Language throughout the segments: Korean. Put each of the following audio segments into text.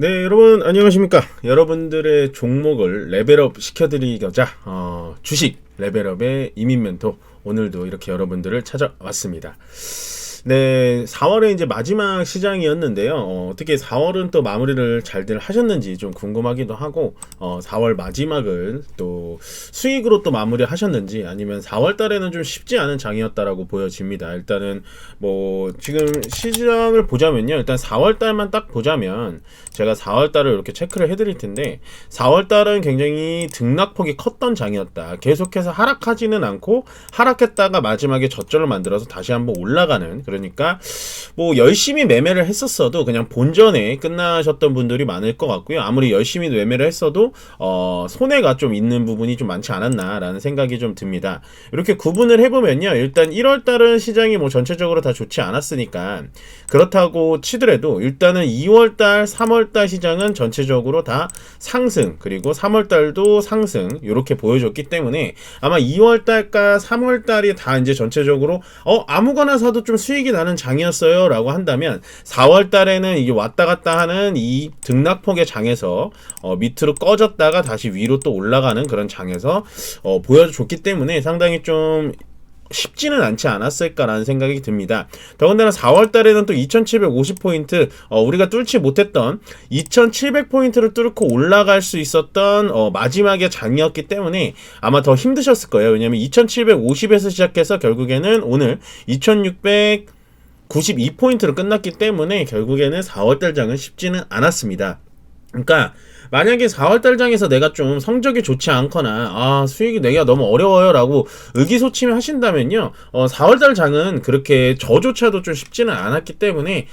네, 여러분 안녕하십니까? 여러분들의 종목을 레벨업 시켜드리고자 주식 레벨업의 이민 멘토 오늘도 이렇게 여러분들을 찾아왔습니다. 네, 4월에 이제 마지막 시장이었는데요. 어떻게 4월은 또 마무리를 잘들 하셨는지 좀 궁금하기도 하고, 4월 마지막을 또 수익으로 또 마무리 하셨는지, 아니면 4월 달에는 좀 쉽지 않은 장이었다라고 보여집니다. 일단은 뭐 지금 시장을 보자면요. 일단 4월 달만 딱 보자면 제가 4월 달을 이렇게 체크를 해드릴 텐데, 4월 달은 굉장히 등락폭이 컸던 장이었다. 계속해서 하락하지는 않고 하락했다가 마지막에 저점을 만들어서 다시 한번 올라가는, 그러니까 뭐 열심히 매매를 했었어도 그냥 본전에 끝나셨던 분들이 많을 것 같고요. 아무리 열심히 매매를 했어도 손해가 좀 있는 부분이 좀 많지 않았나라는 생각이 좀 듭니다. 이렇게 구분을 해보면요, 일단 1월달은 시장이 뭐 전체적으로 다 좋지 않았으니까 그렇다고 치더라도 일단은 2월달, 3월달 시장은 전체적으로 다 상승, 그리고 3월달도 상승 이렇게 보여줬기 때문에 아마 2월달과 3월달이 다 이제 전체적으로 아무거나 사도 좀 수익이 나는 장이었어요 라고 한다면, 4월 달에는 이게 왔다 갔다 하는 이 등락폭의 장에서 밑으로 꺼졌다가 다시 위로 또 올라가는 그런 장에서 보여줬기 때문에 상당히 좀 쉽지는 않지 않았을까라는 생각이 듭니다. 더군다나 4월 달에는 또 2750포인트, 우리가 뚫지 못했던 2700포인트를 뚫고 올라갈 수 있었던 마지막의 장이었기 때문에 아마 더 힘드셨을 거예요. 왜냐면 2750에서 시작해서 결국에는 오늘 2692포인트로 끝났기 때문에 결국에는 4월달 장은 쉽지는 않았습니다. 그러니까 만약에 4월달 장에서 내가 좀 성적이 좋지 않거나 수익이 내기가 너무 어려워요 라고 의기소침해 하신다면요, 4월달 장은 그렇게 저조차도 좀 쉽지는 않았기 때문에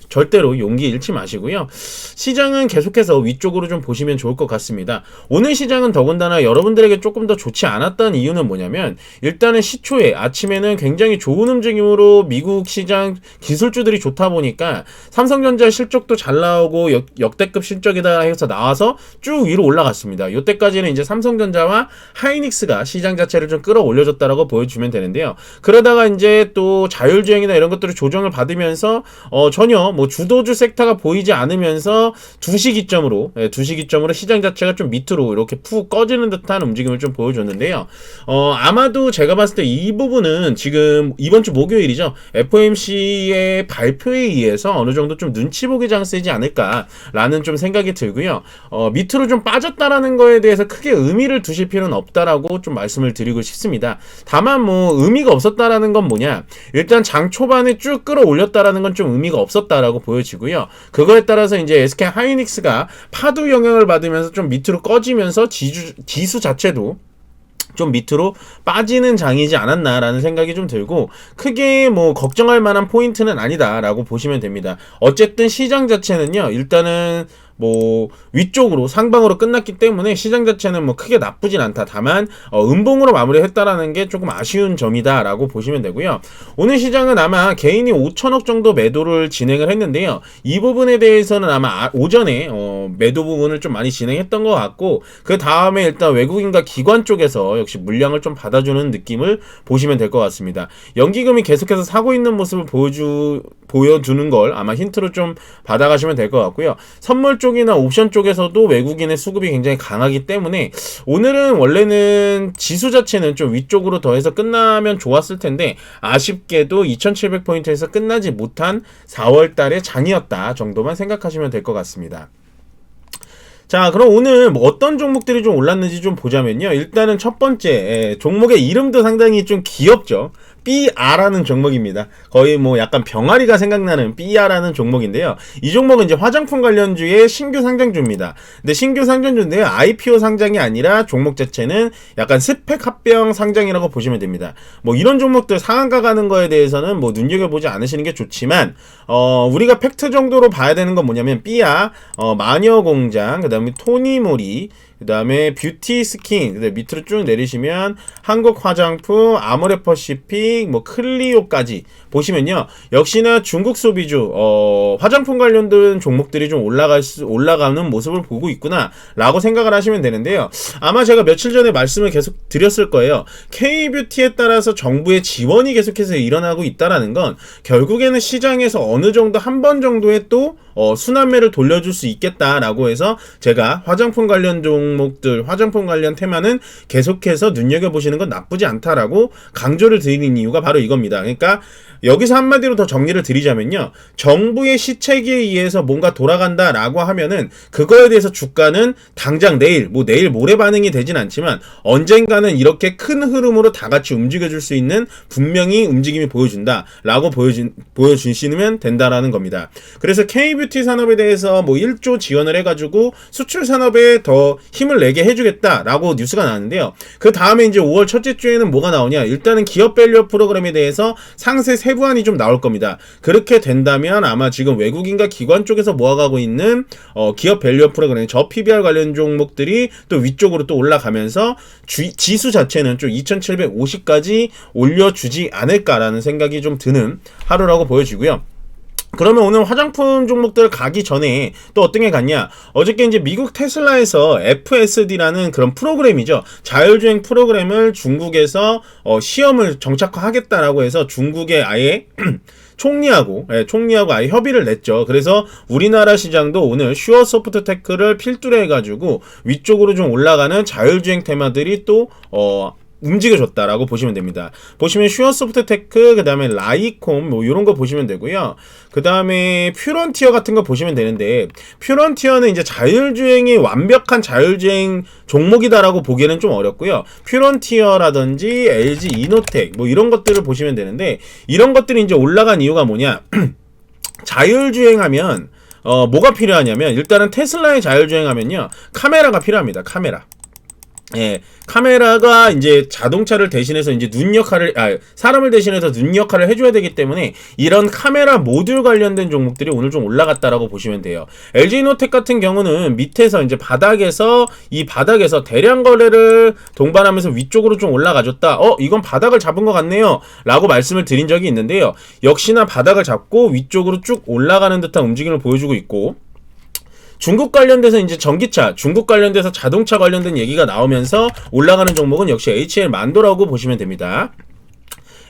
절대로 용기 잃지 마시고요. 시장은 계속해서 위쪽으로 좀 보시면 좋을 것 같습니다. 오늘 시장은 더군다나 여러분들에게 조금 더 좋지 않았던 이유는 뭐냐면, 일단은 시초에 아침에는 굉장히 좋은 움직임으로 미국 시장 기술주들이 좋다 보니까 삼성전자 실적도 잘 나오고 역대급 실적이다 해서 나와서 쭉 위로 올라갔습니다. 이때까지는 이제 삼성전자와 하이닉스가 시장 자체를 좀 끌어올려줬다라고 보여주면 되는데요. 그러다가 이제 또 자율주행이나 이런 것들을 조정을 받으면서 전혀 뭐 주도주 섹터가 보이지 않으면서 2시 기점으로 시장 자체가 좀 밑으로 이렇게 푹 꺼지는 듯한 움직임을 좀 보여줬는데요. 아마도 제가 봤을 때 이 부분은 지금 이번 주 목요일이죠. FOMC의 발표에 의해서 어느 정도 좀 눈치 보기 장세지 않을까라는 좀 생각이 들고요. 밑으로 좀 빠졌다라는 거에 대해서 크게 의미를 두실 필요는 없다라고 좀 말씀을 드리고 싶습니다. 다만 뭐 의미가 없었다라는 건 뭐냐, 일단 장 초반에 쭉 끌어올렸다라는 건 좀 의미가 없었다라고 보여지고요. 그거에 따라서 이제 SK 하이닉스가 파도 영향을 받으면서 좀 밑으로 꺼지면서 지수 자체도 좀 밑으로 빠지는 장이지 않았나라는 생각이 좀 들고, 크게 뭐 걱정할 만한 포인트는 아니다라고 보시면 됩니다. 어쨌든 시장 자체는요, 일단은 뭐 위쪽으로 상방으로 끝났기 때문에 시장 자체는 뭐 크게 나쁘진 않다. 다만 음봉으로 마무리했다라는 게 조금 아쉬운 점이다라고 보시면 되고요. 오늘 시장은 아마 개인이 5천억 정도 매도를 진행을 했는데요. 이 부분에 대해서는 아마 오전에 매도 부분을 좀 많이 진행했던 것 같고, 그 다음에 일단 외국인과 기관 쪽에서 역시 물량을 좀 받아주는 느낌을 보시면 될 것 같습니다. 연기금이 계속해서 사고 있는 모습을 보여주는 걸 아마 힌트로 좀 받아가시면 될 것 같고요. 선물 쪽이나 옵션 쪽에서도 외국인의 수급이 굉장히 강하기 때문에 오늘은 원래는 지수 자체는 좀 위쪽으로 더해서 끝나면 좋았을 텐데 아쉽게도 2700포인트에서 끝나지 못한 4월달의 장이었다 정도만 생각하시면 될 것 같습니다. 자, 그럼 오늘 뭐 어떤 종목들이 좀 올랐는지 좀 보자면요. 일단은 첫 번째, 종목의 이름도 상당히 좀 귀엽죠. 삐아라는 종목입니다. 거의 뭐 약간 병아리가 생각나는 삐아라는 종목인데요. 이 종목은 이제 화장품 관련주의 신규 상장주입니다. 근데 신규 상장주인데요, IPO 상장이 아니라 종목 자체는 약간 스펙 합병 상장이라고 보시면 됩니다. 뭐 이런 종목들 상한가 가는 거에 대해서는 뭐 눈여겨보지 않으시는 게 좋지만, 우리가 팩트 정도로 봐야 되는 건 뭐냐면, 삐아, 마녀공장, 그 다음에 토니모리, 그 다음에 뷰티 스킨, 그다음에 밑으로 쭉 내리시면 한국화장품, 아모레퍼시픽, 뭐 클리오까지 보시면요, 역시나 중국 소비주 화장품 관련된 종목들이 좀 올라가는 모습을 보고 있구나 라고 생각을 하시면 되는데요. 아마 제가 며칠 전에 말씀을 계속 드렸을 거예요. K뷰티에 따라서 정부의 지원이 계속해서 일어나고 있다라는 건 결국에는 시장에서 어느 정도 한 번 정도의 또 순환매를 돌려줄 수 있겠다라고 해서 제가 화장품 관련 종목들, 화장품 관련 테마는 계속해서 눈여겨보시는 건 나쁘지 않다라고 강조를 드리는 이유가 바로 이겁니다. 그러니까 여기서 한마디로 더 정리를 드리자면요, 정부의 시책에 의해서 뭔가 돌아간다라고 하면은 그거에 대해서 주가는 당장 내일, 내일 모레 반응이 되진 않지만 언젠가는 이렇게 큰 흐름으로 다 같이 움직여줄 수 있는 분명히 움직임이 보여준다라고 보여주시면 된다라는 겁니다. 그래서 K뷰티 산업에 대해서 1조 지원을 해가지고 수출 산업에 더 힘을 내게 해주겠다라고 뉴스가 나왔는데요. 그 다음에 이제 5월 첫째 주에는 뭐가 나오냐? 일단은 기업 밸류업 프로그램에 대해서 상세 세부안이 좀 나올 겁니다. 그렇게 된다면 아마 지금 외국인과 기관 쪽에서 모아가고 있는 기업 밸류업 프로그램, 저 PBR 관련 종목들이 또 위쪽으로 또 올라가면서 지수 자체는 좀 2750까지 올려주지 않을까라는 생각이 좀 드는 하루라고 보여지고요. 그러면 오늘 화장품 종목들 가기 전에 또 어떤 게 갔냐? 어저께 이제 미국 테슬라에서 FSD라는 그런 프로그램이죠. 자율주행 프로그램을 중국에서 시험을 정착화하겠다라고 해서 중국에 아예 총리하고 아예 협의를 냈죠. 그래서 우리나라 시장도 오늘 슈어소프트테크를 필두로 해가지고 위쪽으로 좀 올라가는 자율주행 테마들이 또 움직여줬다라고 보시면 됩니다. 보시면 슈어소프트테크, 그 다음에 라이콤 이런 거 보시면 되고요. 그 다음에 퓨런티어 같은 거 보시면 되는데, 퓨런티어는 이제 자율주행이 완벽한 자율주행 종목이다라고 보기에는 좀 어렵고요. 퓨런티어라든지 LG 이노텍 이런 것들을 보시면 되는데, 이런 것들이 이제 올라간 이유가 뭐냐? 자율주행하면 뭐가 필요하냐면, 일단은 테슬라의 자율주행하면요, 카메라가 필요합니다. 카메라가 이제 자동차를 대신해서 이제 사람을 대신해서 눈 역할을 해줘야 되기 때문에 이런 카메라 모듈 관련된 종목들이 오늘 좀 올라갔다라고 보시면 돼요. LG이노텍 같은 경우는 밑에서 이제 바닥에서 대량 거래를 동반하면서 위쪽으로 좀 올라가줬다. 이건 바닥을 잡은 것 같네요. 라고 말씀을 드린 적이 있는데요. 역시나 바닥을 잡고 위쪽으로 쭉 올라가는 듯한 움직임을 보여주고 있고, 중국 관련돼서 이제 전기차, 중국 관련돼서 자동차 관련된 얘기가 나오면서 올라가는 종목은 역시 HL만도라고 보시면 됩니다.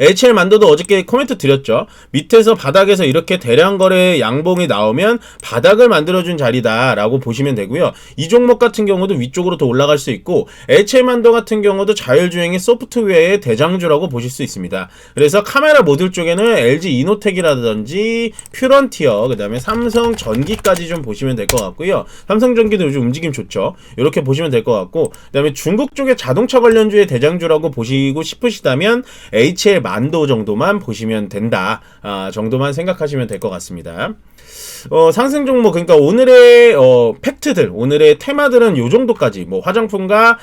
HL만도도 어저께 코멘트 드렸죠. 밑에서 바닥에서 이렇게 대량 거래 양봉이 나오면 바닥을 만들어준 자리다 라고 보시면 되고요. 이 종목 같은 경우도 위쪽으로 더 올라갈 수 있고, HL만도 같은 경우도 자율주행의 소프트웨어의 대장주라고 보실 수 있습니다. 그래서 카메라 모듈 쪽에는 LG 이노텍이라든지 퓨런티어, 그 다음에 삼성전기까지 좀 보시면 될 것 같고요. 삼성전기도 요즘 움직임 좋죠. 이렇게 보시면 될 것 같고, 그 다음에 중국 쪽의 자동차 관련주의 대장주라고 보시고 싶으시다면 HL만도 정도만 보시면 된다, 정도만 생각하시면 될 것 같습니다. 상승 종목, 그러니까 오늘의 팩트들, 오늘의 테마들은 요 정도까지 화장품과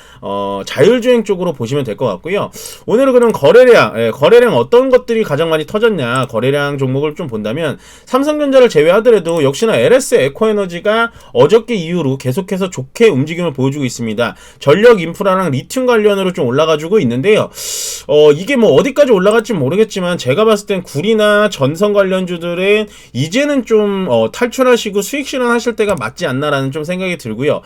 자율주행 쪽으로 보시면 될 것 같고요. 오늘은 그럼 거래량 어떤 것들이 가장 많이 터졌냐, 거래량 종목을 좀 본다면 삼성전자를 제외하더라도 역시나 LS 에코에너지가 어저께 이후로 계속해서 좋게 움직임을 보여주고 있습니다. 전력 인프라랑 리튬 관련으로 좀 올라가지고 있는데요. 이게 어디까지 올라갈지 모르겠지만 제가 봤을 땐 구리나 전선 관련주들은 이제는 좀 탈출하시고 수익 실현하실 때가 맞지 않나라는 좀 생각이 들고요.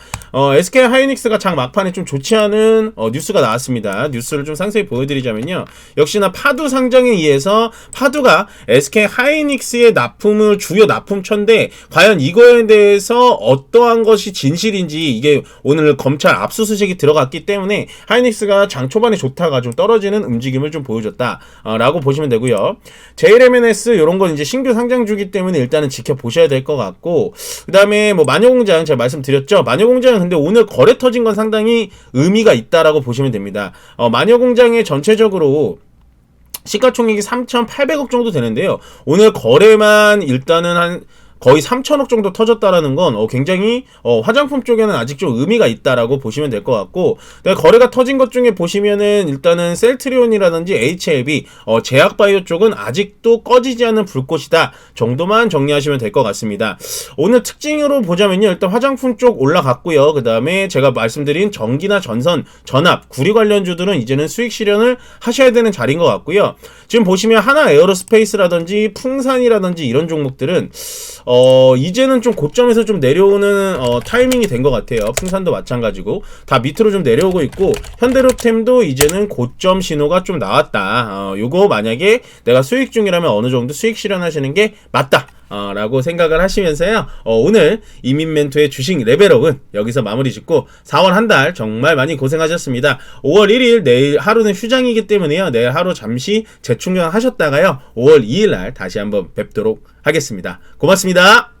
SK 하이닉스가 장 막판에 좀 좋지 않은 뉴스가 나왔습니다. 뉴스를 좀 상세히 보여드리자면요, 역시나 파두 상장에 의해서 파두가 SK 하이닉스의 주요 납품처인데 과연 이거에 대해서 어떠한 것이 진실인지, 이게 오늘 검찰 압수수색이 들어갔기 때문에 하이닉스가 장 초반에 좋다가 좀 떨어지는 움직임을 좀 보여줬다 라고 보시면 되고요. JLMNS 이런 건 이제 신규 상장주기 때문에 일단은 지켜보셔야 될 것 같고, 그 다음에 마녀공장 제가 말씀드렸죠. 마녀공장은 근데 오늘 거래 터진 건 상당히 의미가 있다라고 보시면 됩니다. 마녀공장의 전체적으로 시가총액이 3,800억 정도 되는데요. 오늘 거래만 일단은 거의 3천억 정도 터졌다라는 건 굉장히 화장품 쪽에는 아직 좀 의미가 있다라고 보시면 될 것 같고, 거래가 터진 것 중에 보시면은 일단은 셀트리온이라든지 HLB, 제약바이오 쪽은 아직도 꺼지지 않는 불꽃이다 정도만 정리하시면 될 것 같습니다. 오늘 특징으로 보자면요, 일단 화장품 쪽 올라갔고요. 그 다음에 제가 말씀드린 전기나 전선, 전압, 구리 관련주들은 이제는 수익 실현을 하셔야 되는 자리인 것 같고요. 지금 보시면 하나 에어로스페이스라든지 풍산이라든지 이런 종목들은 이제는 좀 고점에서 좀 내려오는 타이밍이 된 것 같아요. 풍산도 마찬가지고 다 밑으로 좀 내려오고 있고, 현대로템도 이제는 고점 신호가 좀 나왔다. 요거 만약에 내가 수익 중이라면 어느 정도 수익 실현하시는 게 맞다. 라고 생각을 하시면서요. 오늘 이민 멘토의 주식 레벨업은 여기서 마무리 짓고 4월 한 달 정말 많이 고생하셨습니다. 5월 1일 내일 하루는 휴장이기 때문에요. 내일 하루 잠시 재충전하셨다가요. 5월 2일 날 다시 한번 뵙도록 하겠습니다. 고맙습니다.